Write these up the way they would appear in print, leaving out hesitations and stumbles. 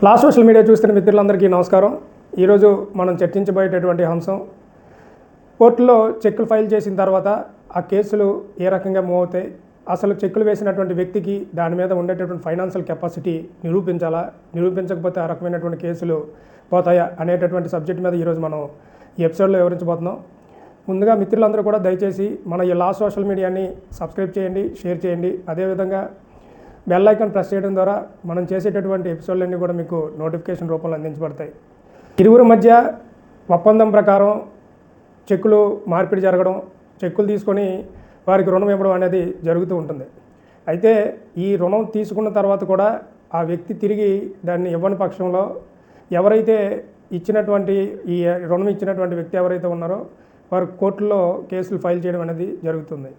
Last social media చూస్తున్న మిత్రులందరికీ నమస్కారం. ఈరోజు మనం చర్చించబోయేటటువంటి అంశం, కోర్టులో చెక్కులు ఫైల్ చేసిన తర్వాత ఆ కేసులు ఏ రకంగా మూవ్ అవుతాయి, అసలు చెక్కులు వేసినటువంటి వ్యక్తికి దాని మీద ఉండేటటువంటి ఫైనాన్షియల్ కెపాసిటీ నిరూపించాలా, నిరూపించకపోతే ఆ రకమైనటువంటి కేసులు పోతాయా అనేటటువంటి సబ్జెక్ట్ మీద ఈరోజు మనం ఈ ఎపిసోడ్లో వివరించబోతున్నాం. ముందుగా మిత్రులందరూ కూడా దయచేసి మన ఈ లాస్ట్ సోషల్ మీడియాని సబ్స్క్రైబ్ చేయండి, షేర్ చేయండి. అదేవిధంగా బెల్ ఐకాన్ ప్రెస్ చేయడం ద్వారా మనం చేసేటటువంటి ఎపిసోడ్లన్నీ కూడా మీకు నోటిఫికేషన్ రూపంలో అందించబడతాయి. ఇరువురి మధ్య ఒప్పందం ప్రకారం చెక్కులు మార్పిడి జరగడం, చెక్కులు తీసుకొని వారికి రుణం ఇవ్వడం అనేది జరుగుతూ ఉంటుంది. అయితే ఈ రుణం తీసుకున్న తర్వాత కూడా ఆ వ్యక్తి తిరిగి దాన్ని ఇవ్వని పక్షంలో ఎవరైతే ఇచ్చినటువంటి ఈ రుణం ఇచ్చినటువంటి వ్యక్తి ఎవరైతే ఉన్నారో వారు కోర్టులో కేసులు ఫైల్ చేయడం అనేది జరుగుతుంది.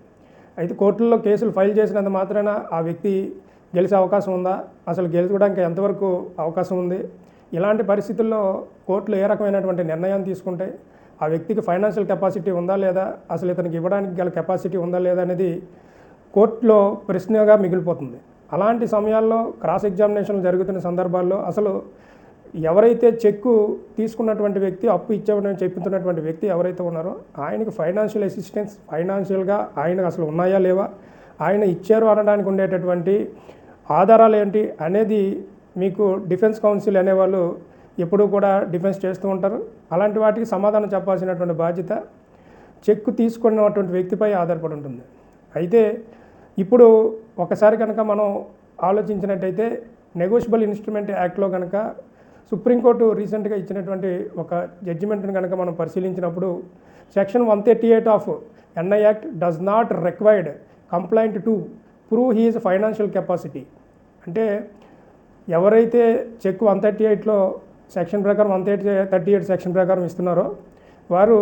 అయితే కోర్టుల్లో కేసులు ఫైల్ చేసినంత మాత్రాన ఆ వ్యక్తి గెలిచే అవకాశం ఉందా, అసలు గెలుచుకోవడానికి ఎంతవరకు అవకాశం ఉంది, ఇలాంటి పరిస్థితుల్లో కోర్టులు ఏ రకమైనటువంటి నిర్ణయాన్ని తీసుకుంటే ఆ వ్యక్తికి ఫైనాన్షియల్ కెపాసిటీ ఉందా లేదా, అసలు ఇతనికి ఇవ్వడానికి గల కెపాసిటీ ఉందా లేదా అనేది కోర్టులో ప్రశ్నగా మిగిలిపోతుంది. అలాంటి సమయాల్లో క్రాస్ ఎగ్జామినేషన్లు జరుగుతున్న సందర్భాల్లో అసలు ఎవరైతే చెక్కు తీసుకున్నటువంటి వ్యక్తి, అప్పు ఇచ్చామని చెప్తున్నటువంటి వ్యక్తి ఎవరైతే ఉన్నారో ఆయనకి ఫైనాన్షియల్ అసిస్టెన్స్, ఫైనాన్షియల్గా ఆయనకు అసలు ఉన్నాయా లేవా, ఆయన ఇచ్చారు అనడానికి ఉండేటటువంటి ఆధారాలు ఏంటి అనేది మీకు డిఫెన్స్ కౌన్సిల్ అనేవాళ్ళు ఎప్పుడూ కూడా డిఫెన్స్ చేస్తూ ఉంటారు. అలాంటి వాటికి సమాధానం చెప్పాల్సినటువంటి బాధ్యత చెక్కు తీసుకున్నటువంటి వ్యక్తిపై ఆధారపడి ఉంటుంది. అయితే ఇప్పుడు ఒకసారి కనుక మనం ఆలోచించినట్టయితే నెగోషియబుల్ ఇన్స్ట్రుమెంట్ యాక్ట్లో కనుక సుప్రీంకోర్టు రీసెంట్గా ఇచ్చినటువంటి ఒక జడ్జిమెంట్ని కనుక మనం పరిశీలించినప్పుడు section 138 of NI act does not required complaint to prove his financial capacity. అంటే ఎవరైతే చెక్ 138లో సెక్షన్ ప్రకారం 138 సెక్షన్ ప్రకారం ఇస్తున్నారో వారు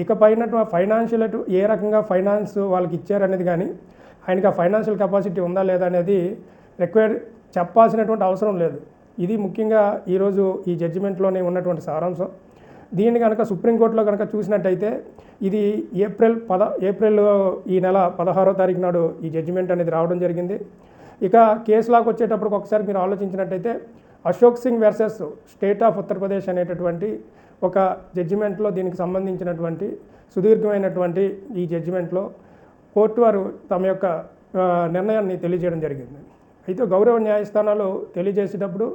ఇకపైన ఫైనాన్షియల్ ఏ రకంగా ఫైనాన్స్ వాళ్ళకి ఇచ్చారనేది కానీ ఆయనకి ఆ ఫైనాన్షియల్ కెపాసిటీ ఉందా లేదా అనేది రిక్వైర్డ్ చెప్పాల్సినటువంటి అవసరం లేదు. ఇది ముఖ్యంగా ఈరోజు ఈ జడ్జిమెంట్లోనే ఉన్నటువంటి సారాంశం. దీన్ని కనుక సుప్రీంకోర్టులో కనుక చూసినట్టయితే ఇది ఏప్రిల్ ఈ నెల 16వ తారీఖు నాడు ఈ జడ్జిమెంట్ అనేది రావడం జరిగింది. ఇక కేసులాగా వచ్చేటప్పటికి ఒకసారి మీరు ఆలోచించినట్టయితే Ashok Singh versus state of Uttar Pradesh అనేటటువంటి ఒక జడ్జిమెంట్లో దీనికి సంబంధించినటువంటి సుదీర్ఘమైనటువంటి ఈ జడ్జిమెంట్లో కోర్టు వారు తమ యొక్క నిర్ణయాన్ని తెలియజేయడం జరిగింది. అయితే గౌరవ న్యాయస్థానాలు తెలియజేసేటప్పుడు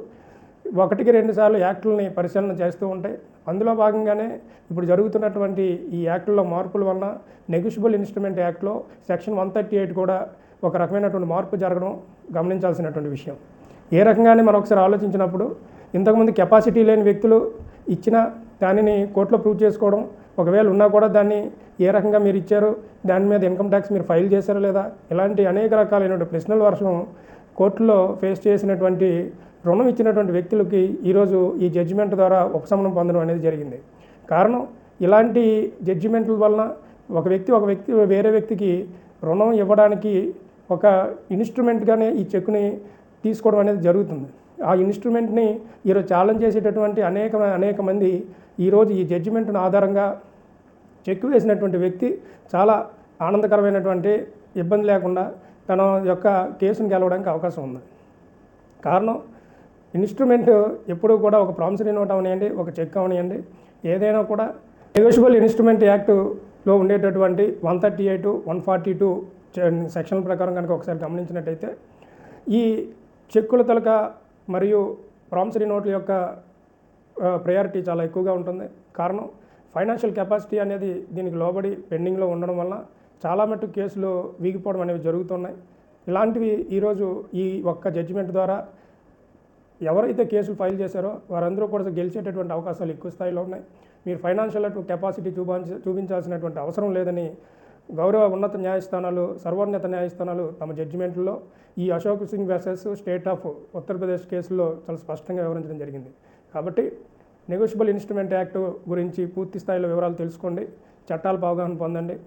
1-2 సార్లు యాక్టులని పరిశీలన చేస్తూ ఉంటాయి. అందులో భాగంగానే ఇప్పుడు జరుగుతున్నటువంటి ఈ యాక్టుల్లో మార్పుల వలన నెగోషియబుల్ ఇన్స్ట్రుమెంట్ యాక్ట్లో సెక్షన్ 138 కూడా ఒక రకమైనటువంటి మార్పు జరగడం గమనించాల్సినటువంటి విషయం. ఏ రకంగానే మనం ఒకసారి ఆలోచించినప్పుడు ఇంతకుముందు కెపాసిటీ లేని వ్యక్తులు ఇచ్చిన దానిని కోర్టులో ప్రూవ్ చేసుకోవడం, ఒకవేళ ఉన్నా కూడా దాన్ని ఏ రకంగా మీరు ఇచ్చారు, దాని మీద ఇన్కమ్ ట్యాక్స్ మీరు ఫైల్ చేశారో లేదా, ఇలాంటి అనేక రకాలైనటువంటి ప్రశ్నల వర్షం కోర్టులో ఫేస్ చేసినటువంటి రుణం ఇచ్చినటువంటి వ్యక్తులకి ఈరోజు ఈ జడ్జిమెంట్ ద్వారా ఉపశమనం పొందడం అనేది జరిగింది. కారణం ఇలాంటి జడ్జిమెంట్ల వలన ఒక వ్యక్తి వేరే వ్యక్తికి రుణం ఇవ్వడానికి ఒక ఇన్స్ట్రుమెంట్గానే ఈ చెక్కుని తీసుకోవడం అనేది జరుగుతుంది. ఆ ఇన్స్ట్రుమెంట్ని ఈరోజు ఛాలెంజ్ చేసేటటువంటి అనేక మంది ఈరోజు ఈ జడ్జిమెంట్ను ఆధారంగా చెక్కు వేసినటువంటి వ్యక్తి చాలా ఆనందకరమైనటువంటి ఇబ్బంది లేకుండా తన యొక్క కేసును గెలవడానికి అవకాశం ఉంది. కారణం ఇన్స్ట్రుమెంట్ ఎప్పుడూ కూడా ఒక ప్రామిసరీ నోట్ అవనియండి, ఒక చెక్ అవనియండి, ఏదైనా కూడా నెగోషియబుల్ ఇన్స్ట్రుమెంట్ యాక్ట్లో ఉండేటటువంటి 138, 142 సెక్షన్ల ప్రకారం కనుక ఒకసారి గమనించినట్టయితే ఈ చెక్కుల తలక మరియు ప్రామిసరీ నోట్ల యొక్క ప్రయారిటీ చాలా ఎక్కువగా ఉంటుంది. కారణం ఫైనాన్షియల్ కెపాసిటీ అనేది దీనికి లోబడి పెండింగ్లో ఉండడం వల్ల చాలా మట్టుకు కేసులు వీగిపోవడం అనేవి జరుగుతున్నాయి. ఇలాంటివి ఈరోజు ఈ ఒక్క జడ్జిమెంట్ ద్వారా ఎవరైతే కేసులు ఫైల్ చేశారో వారందరూ కూడా గెలిచేటటువంటి అవకాశాలు ఎక్కువ స్థాయిలో ఉన్నాయి. మీరు ఫైనాన్షియల్ కెపాసిటీ చూపించాల్సినటువంటి అవసరం లేదని గౌరవ ఉన్నత న్యాయస్థానాలు, సర్వోన్నత న్యాయస్థానాలు తమ జడ్జిమెంట్లో ఈ Ashok Singh versus state of Uttar Pradesh కేసులో చాలా స్పష్టంగా వివరించడం జరిగింది. కాబట్టి నెగోషియబుల్ ఇన్స్ట్రుమెంట్ యాక్ట్ గురించి పూర్తి స్థాయిలో వివరాలు తెలుసుకోండి, చట్టాల అవగాహన పొందండి.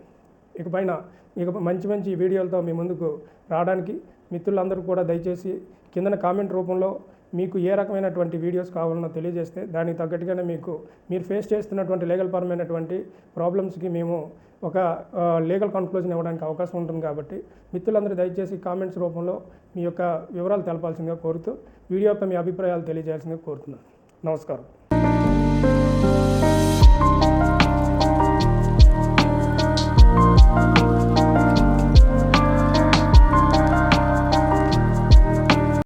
ఇక మంచి వీడియోలతో మీ ముందుకు రావడానికి మిత్రులందరూ కూడా దయచేసి కిందన కామెంట్ రూపంలో మీకు ఏ రకమైనటువంటి వీడియోస్ కావాలనో తెలియజేస్తే దానికి తగ్గట్టుగానే మీరు ఫేస్ చేస్తున్నటువంటి లీగల్ పరమైనటువంటి ప్రాబ్లమ్స్కి మేము ఒక లీగల్ కన్క్లూజన్ ఇవ్వడానికి అవకాశం ఉంటుంది. కాబట్టి మిత్రులందరూ దయచేసి కామెంట్స్ రూపంలో మీ యొక్క వివరాలు తెలపాల్సిందిగా కోరుతూ వీడియోపై మీ అభిప్రాయాలు తెలియజేయాల్సిందిగా కోరుతున్నాను. నమస్కారం.